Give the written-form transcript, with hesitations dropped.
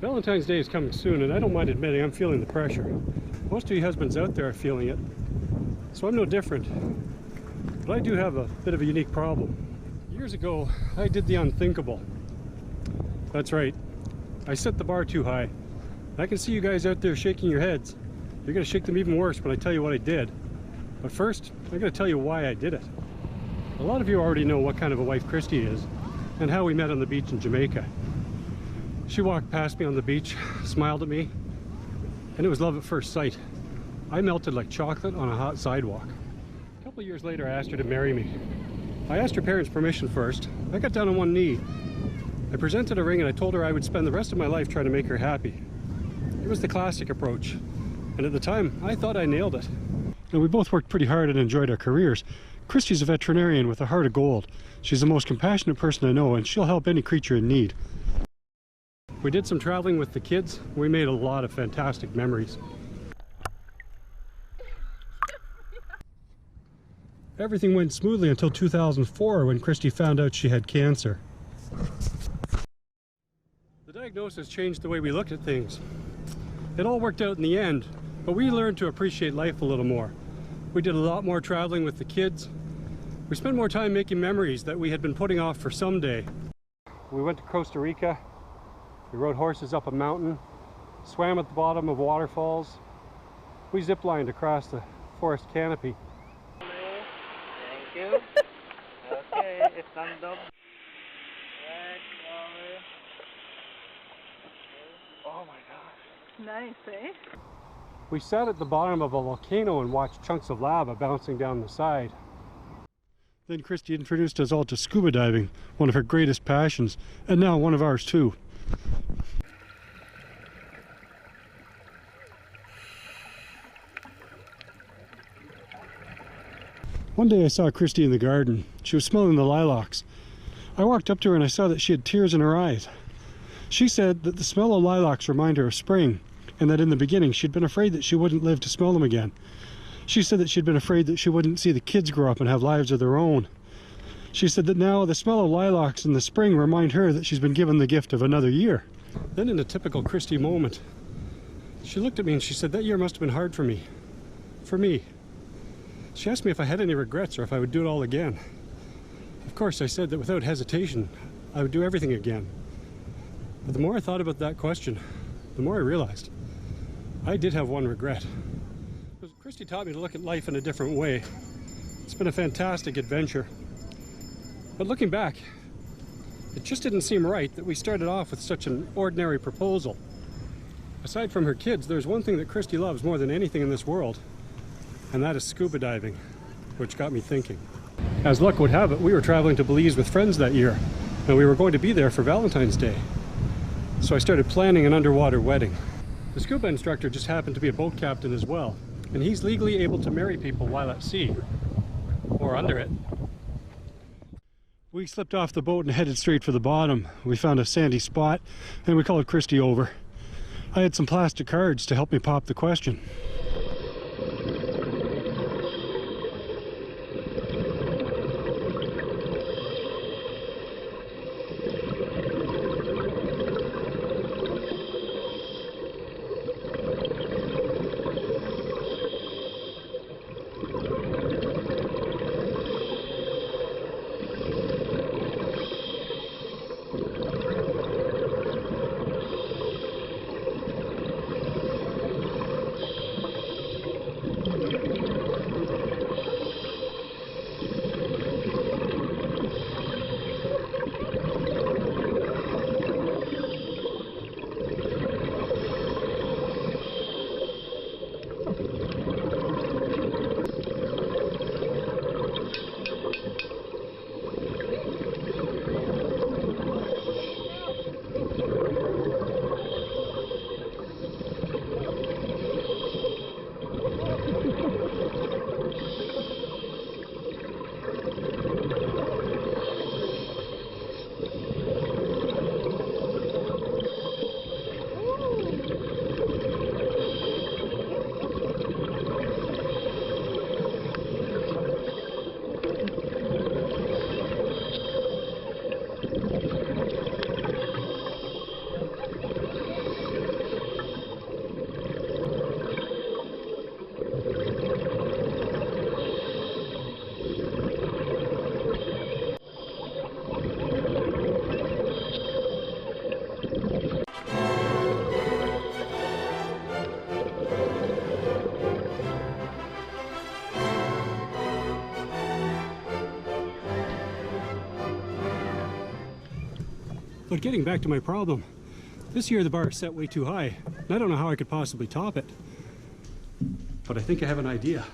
Valentine's Day is coming soon, and I don't mind admitting I'm feeling the pressure. Most of you husbands out there are feeling it, so I'm no different. But I do have a bit of a unique problem. Years ago, I did the unthinkable. That's right, I set the bar too high. I can see you guys out there shaking your heads. You're going to shake them even worse when I tell you what I did. But first, I'm going to tell you why I did it. A lot of you already know what kind of a wife Kristy is, and how we met on the beach in Jamaica. She walked past me on the beach, smiled at me, and it was love at first sight. I melted like chocolate on a hot sidewalk. A couple of years later, I asked her to marry me. I asked her parents' permission first. I got down on one knee. I presented a ring and I told her I would spend the rest of my life trying to make her happy. It was the classic approach, and at the time, I thought I nailed it. And we both worked pretty hard and enjoyed our careers. Kristy's a veterinarian with a heart of gold. She's the most compassionate person I know, and she'll help any creature in need. We did some traveling with the kids. We made a lot of fantastic memories. Everything went smoothly until 2004 when Kristy found out she had cancer. The diagnosis changed the way we looked at things. It all worked out in the end, but we learned to appreciate life a little more. We did a lot more traveling with the kids. We spent more time making memories that we had been putting off for someday. We went to Costa Rica. We rode horses up a mountain, swam at the bottom of waterfalls. We ziplined across the forest canopy. Thank you. Okay, stand up. Oh my gosh. Nice, eh? We sat at the bottom of a volcano and watched chunks of lava bouncing down the side. Then Kristy introduced us all to scuba diving, one of her greatest passions, and now one of ours too. One day I saw Kristy in the garden. She was smelling the lilacs. I walked up to her and I saw that she had tears in her eyes. She said that the smell of lilacs reminded her of spring, and that in the beginning she'd been afraid that she wouldn't live to smell them again. She said that she'd been afraid that she wouldn't see the kids grow up and have lives of their own. She said that now the smell of lilacs in the spring remind her that she's been given the gift of another year. Then in a typical Kristy moment, she looked at me and she said that year must have been hard for me. For me. She asked me if I had any regrets or if I would do it all again. Of course, I said that without hesitation, I would do everything again. But the more I thought about that question, the more I realized I did have one regret. Kristy taught me to look at life in a different way. It's been a fantastic adventure. But looking back, it just didn't seem right that we started off with such an ordinary proposal. Aside from her kids, there's one thing that Kristy loves more than anything in this world, and that is scuba diving, which got me thinking. As luck would have it, we were traveling to Belize with friends that year, and we were going to be there for Valentine's Day. So I started planning an underwater wedding. The scuba instructor just happened to be a boat captain as well, and he's legally able to marry people while at sea, or under it. We slipped off the boat and headed straight for the bottom. We found a sandy spot, and we called Kristy over. I had some plastic cards to help me pop the question. But getting back to my problem, this year the bar is set way too high, and I don't know how I could possibly top it. But I think I have an idea.